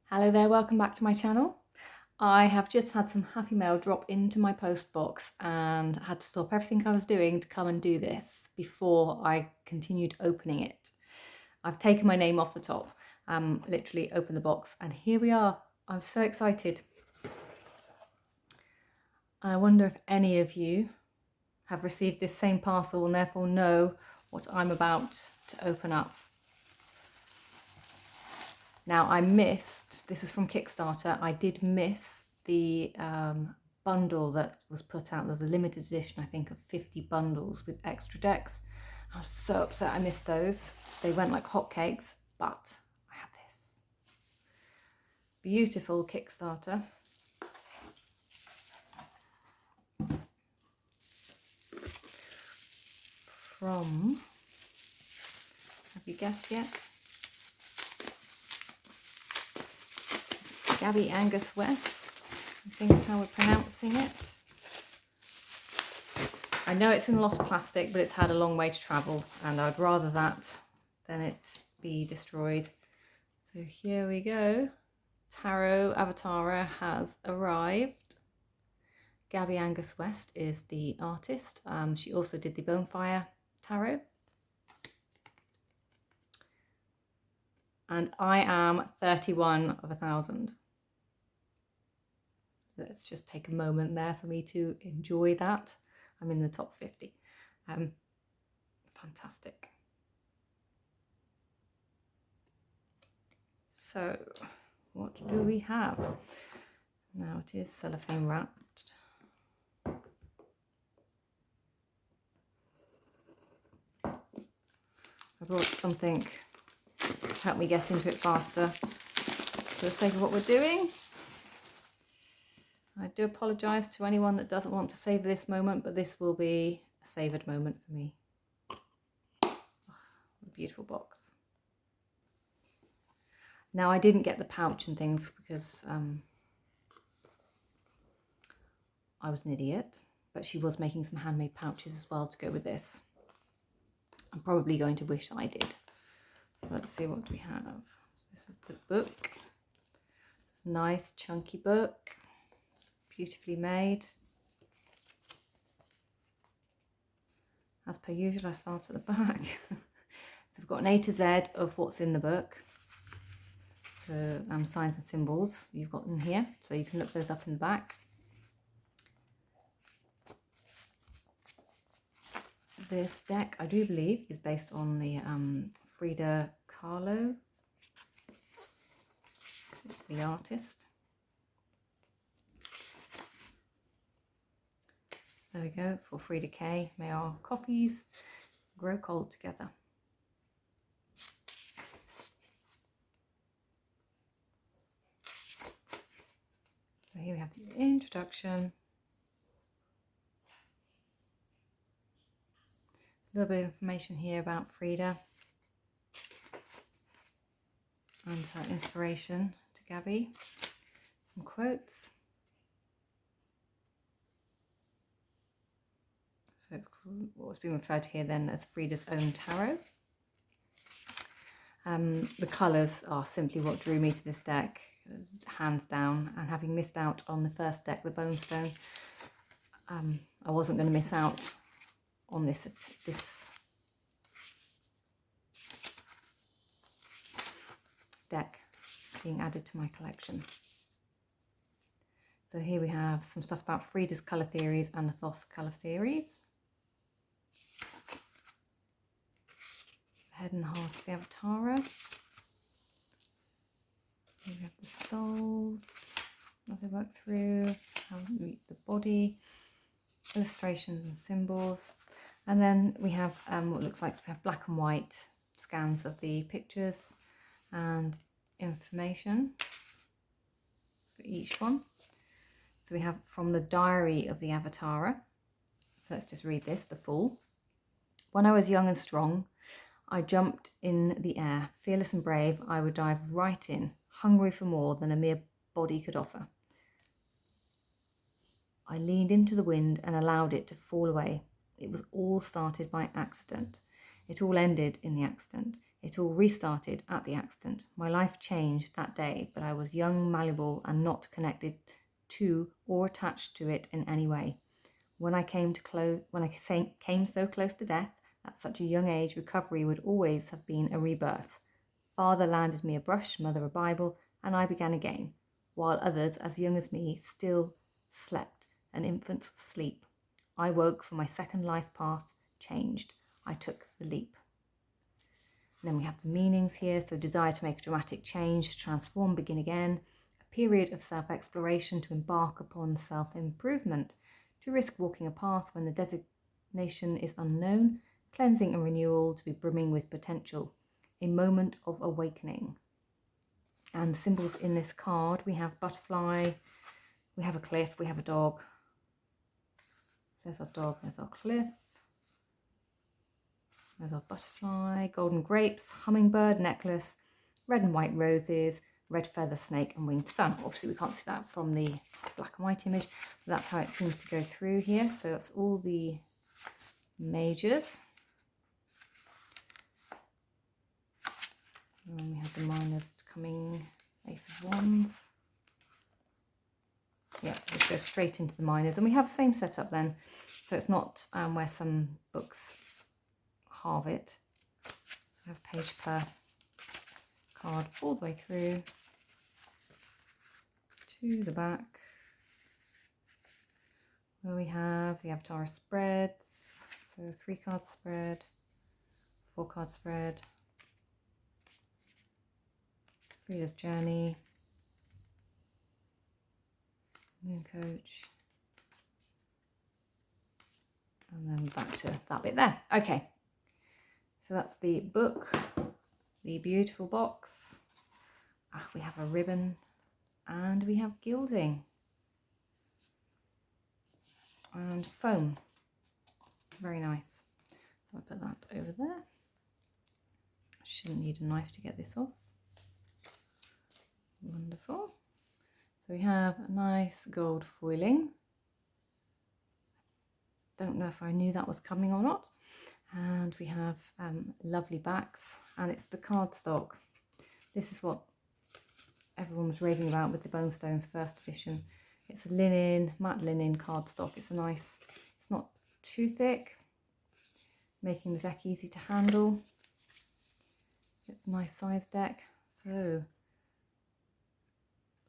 Hello there, welcome back to my channel. I have just had some happy mail drop into my post box and had to stop everything I was doing to come and do this before I continued opening it. I've taken my name off the top, literally opened the box, and here we are. I'm so excited. I wonder if any of you have received this same parcel and therefore know what I'm about to open up. Now I missed, this is from Kickstarter, I did miss the bundle that was put out. There's a limited edition, I think, of 50 bundles with extra decks. I was so upset I missed those. They went like hotcakes, but I have this. Beautiful Kickstarter. From, have you guessed yet? Gabi Angus-West, I think is how we're pronouncing it. I know it's in lost plastic, but it's had a long way to travel, and I'd rather that than it be destroyed. So here we go. Tarot Avatara has arrived. Gabi Angus-West is the artist. She also did the Bonefire tarot. And I am 31 of 1,000. Let's just take a moment there for me to enjoy that. I'm in the top 50. Fantastic. So, what do we have? Now it is cellophane wrapped. I brought something to help me get into it faster for the sake of what we're doing. I do apologise to anyone that doesn't want to savour this moment, but this will be a savoured moment for me. Oh, a beautiful box. Now I didn't get the pouch and things because I was an idiot, but she was making some handmade pouches as well to go with this. I'm probably going to wish that I did. Let's see what we have. This is the book. It's a nice chunky book. Beautifully made. As per usual, I start at the back. So we've got an A to Z of what's in the book. So signs and symbols you've got in here, so you can look those up in the back. This deck, I do believe, is based on the Frieda, the artist. There we go, for Frieda K. May our coffees grow cold together. So here we have the introduction. A little bit of information here about Frieda and her inspiration to Gabi. Some quotes. So it's what's been referred to here then as Frieda's own tarot. The colours are simply what drew me to this deck, hands down, and having missed out on the first deck, the bonestone, I wasn't going to miss out on this deck being added to my collection. So here we have some stuff about Frieda's colour theories and the Thoth colour theories. Head and heart of the Avatara. Here we have the souls as they work through, how we meet the body, illustrations and symbols. And then we have what looks like, so we have black and white scans of the pictures and information for each one. So we have from the diary of the Avatara. So let's just read this, the full. When I was young and strong, I jumped in the air. Fearless and brave, I would dive right in, hungry for more than a mere body could offer. I leaned into the wind and allowed it to fall away. It was all started by accident. It all ended in the accident. It all restarted at the accident. My life changed that day, but I was young, malleable, and not connected to or attached to it in any way. When I came so close to death at such a young age, recovery would always have been a rebirth. Father landed me a brush, mother a Bible, and I began again, while others as young as me still slept an infant's sleep. I woke, for my second life path changed. I took the leap. And then we have the meanings here. So desire to make a dramatic change, to transform, begin again. A period of self-exploration, to embark upon self-improvement. To risk walking a path when the designation is unknown. Cleansing and renewal, to be brimming with potential. A moment of awakening. And symbols in this card, we have butterfly, we have a cliff, we have a dog. So there's our dog, there's our cliff. There's our butterfly, golden grapes, hummingbird, necklace, red and white roses, red feather, snake and winged sun. Obviously we can't see that from the black and white image, but that's how it seems to go through here. So that's all the majors. And then we have the minors coming, Ace of Wands. Yeah, so just go straight into the minors. And we have the same setup then. So it's not where some books halve it. So I have page per card all the way through to the back, where we have the Avatara spreads. So 3-card spread, 4-card spread, Frieda's journey, moon coach, and then back to that bit there. Okay, so that's the book, the beautiful box. We have a ribbon and we have gilding and foam. Very nice. So I'll put that over there. Shouldn't need a knife to get this off. Wonderful. So we have a nice gold foiling. Don't know if I knew that was coming or not. And we have lovely backs, and it's the cardstock. This is what everyone was raving about with the Bonestones first edition. It's a linen, matte linen cardstock. It's a nice, it's not too thick, making the deck easy to handle. It's a nice size deck. So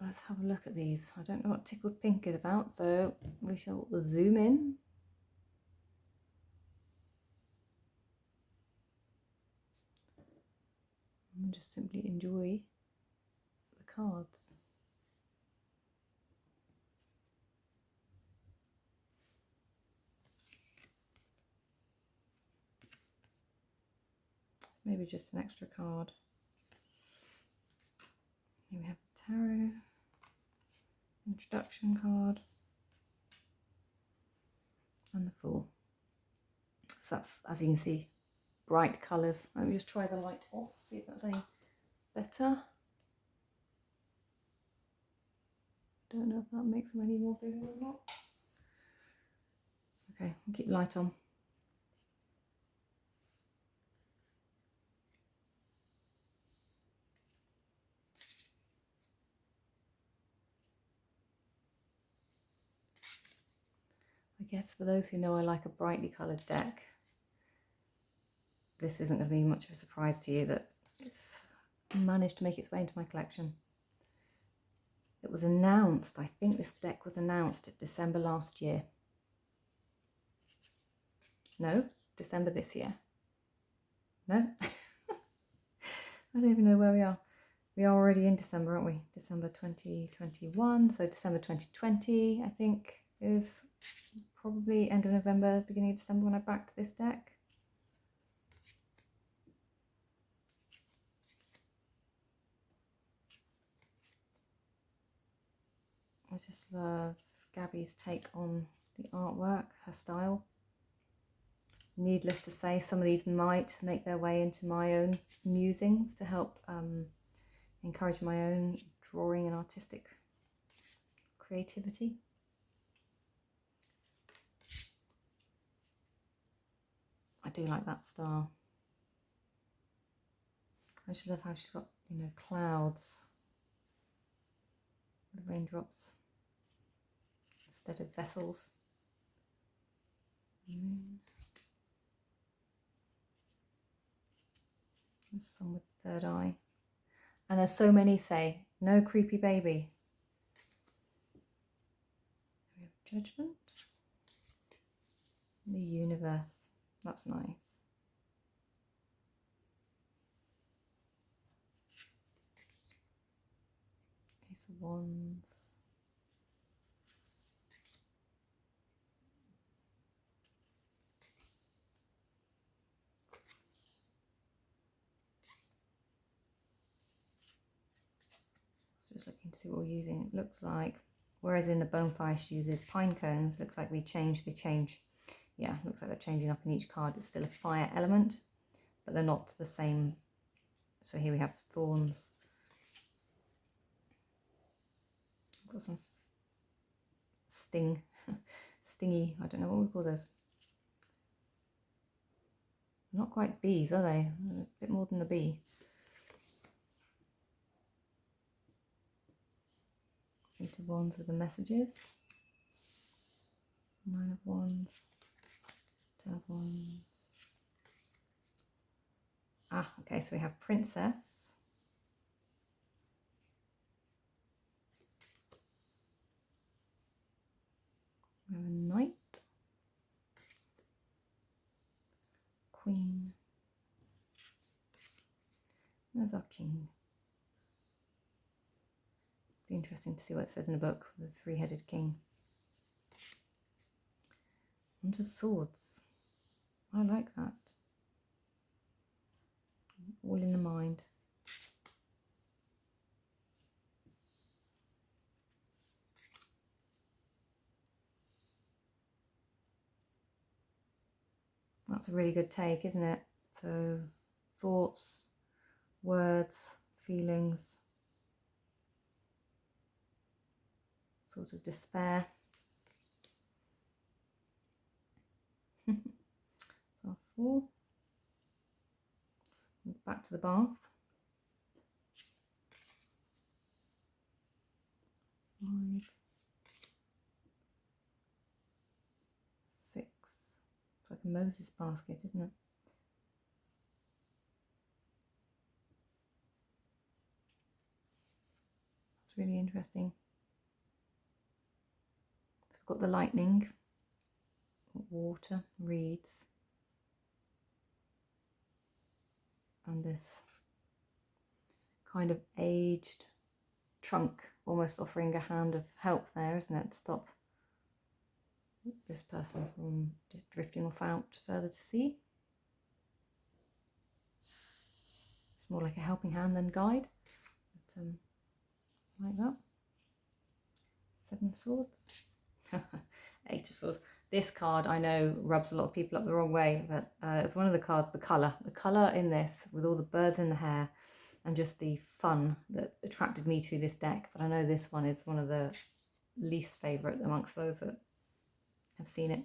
let's have a look at these. I don't know what Tickled Pink is about, so we shall zoom in. And just simply enjoy the cards. Maybe just an extra card. Here we have the tarot, introduction card, and the Fool. So that's, as you can see, bright colours. Let me just try the light off, see if that's any better. Don't know if that makes them any more vivid or not. Okay, I'll keep the light on. I guess for those who know I like a brightly coloured deck, this isn't going to be much of a surprise to you that it's managed to make its way into my collection. It was announced, I think this deck was announced in December last year. No, December this year. No? I don't even know where we are. We are already in December, aren't we? December 2021, so December 2020, I think, is probably end of November, beginning of December when I backed this deck. I just love Gabi's take on the artwork, her style. Needless to say, some of these might make their way into my own musings to help encourage my own drawing and artistic creativity. I do like that star. I just love how she's got, you know, clouds, the raindrops instead of vessels. Moon. There's some with third eye. And as so many say, no creepy baby. We have judgment. The universe. That's nice. Ace of Wands. Just looking to see what we're using. It looks like, whereas in the Bonefire she uses pine cones, looks like they change. Yeah, looks like they're changing up in each card. It's still a fire element, but they're not the same. So here we have thorns. Got some stingy, I don't know what we call those. Not quite bees, are they? A bit more than a bee. Eight of Wands with the messages. 9 of Wands. 10 of Wands. Ah, okay, so we have Princess. We have a Knight. Queen. There's our King. Be interesting to see what it says in the book with the three-headed king. Onto Swords. I like that. All in the mind. That's a really good take, isn't it? So, thoughts, words, feelings, sort of despair. So 4. Back to the bath. 5. 6. It's like a Moses basket, isn't it? It's really interesting. We've got the lightning, water, reeds, and this kind of aged trunk, almost offering a hand of help there, isn't it? To stop this person from just drifting off out further to sea. It's more like a helping hand than guide, but like that. 7 of Swords. 8 of Swords. This card I know rubs a lot of people up the wrong way, but it's one of the cards, the colour in this with all the birds in the hair and just the fun that attracted me to this deck. But I know this one is one of the least favourite amongst those that have seen it.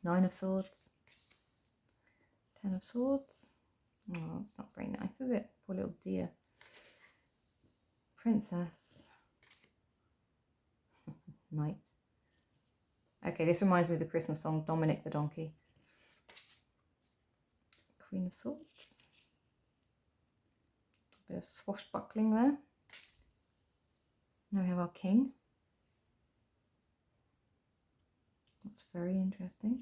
9 of Swords. 10 of Swords. Oh, it's not very nice, is it? Poor little dear. Princess. Knight. Okay, this reminds me of the Christmas song, Dominic the Donkey. Queen of Swords. A bit of swashbuckling there. Now we have our King. That's very interesting.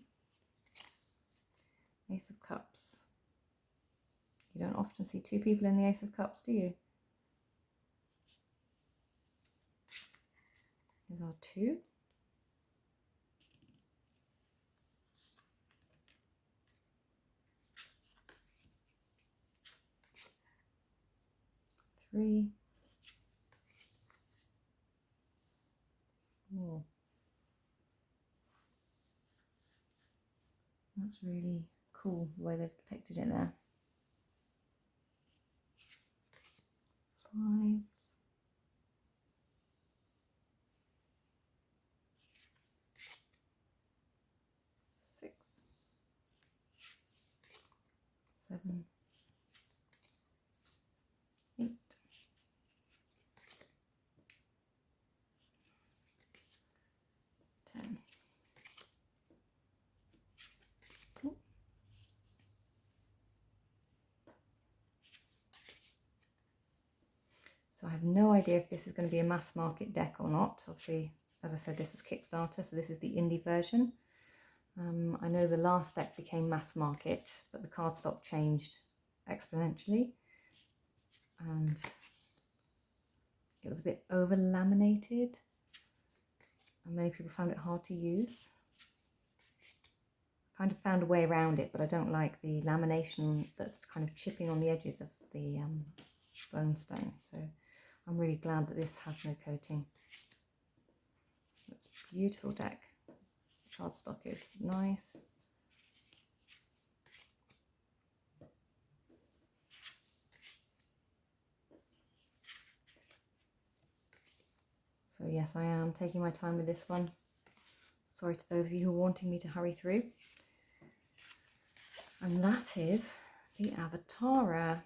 Ace of Cups. You don't often see 2 people in the Ace of Cups, do you? Here's our 2. Three. 4. That's really cool the way they've depicted it there. 5. 6. 7. So I have no idea if this is going to be a mass market deck or not. Obviously, as I said, this was Kickstarter, so this is the indie version. I know the last deck became mass market, but the cardstock changed exponentially. And it was a bit over laminated. And many people found it hard to use. Kind of found a way around it, but I don't like the lamination that's kind of chipping on the edges of the bonestone. So I'm really glad that this has no coating. It's a beautiful deck. Cardstock is nice. So yes, I am taking my time with this one. Sorry to those of you who are wanting me to hurry through. And that is the Avatara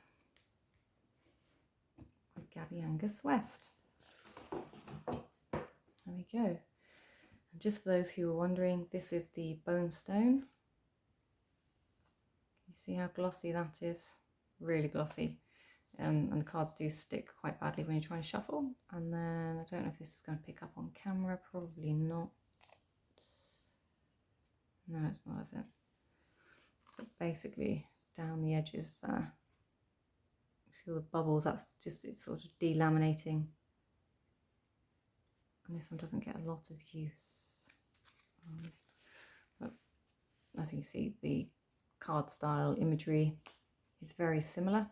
by Gabi Angus-West. There we go. And just for those who are wondering, this is the bonestone. You see how glossy that is? Really glossy. And the cards do stick quite badly when you try and shuffle. And then I don't know if this is going to pick up on camera, probably not. No, it's not, is it? But basically down the edges there, you see all the bubbles, that's just, it's sort of delaminating. And this one doesn't get a lot of use. But as you can see, the card style imagery is very similar.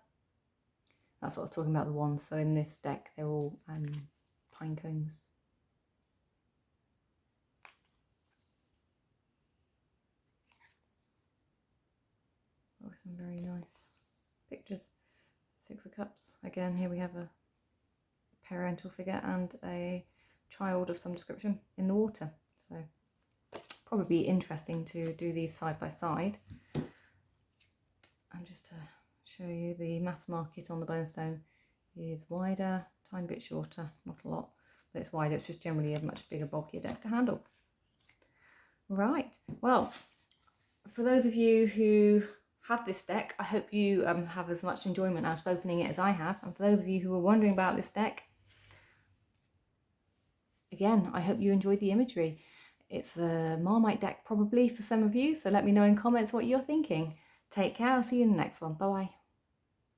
That's what I was talking about, the wands. So in this deck, they're all pine cones. Oh, some very nice pictures. Six of Cups. Again, here we have a parental figure and a child of some description in the water. So probably interesting to do these side by side. And just to show you, the mass market on the bonestone is wider, tiny bit shorter, not a lot, but it's wider. It's just generally a much bigger, bulkier deck to handle. Right, well, for those of you who have this deck, I hope you have as much enjoyment out of opening it as I have. And for those of you who are wondering about this deck, again, I hope you enjoyed the imagery. It's a Marmite deck probably for some of you, so let me know in comments what you're thinking. Take care, I'll see you in the next one. Bye-bye.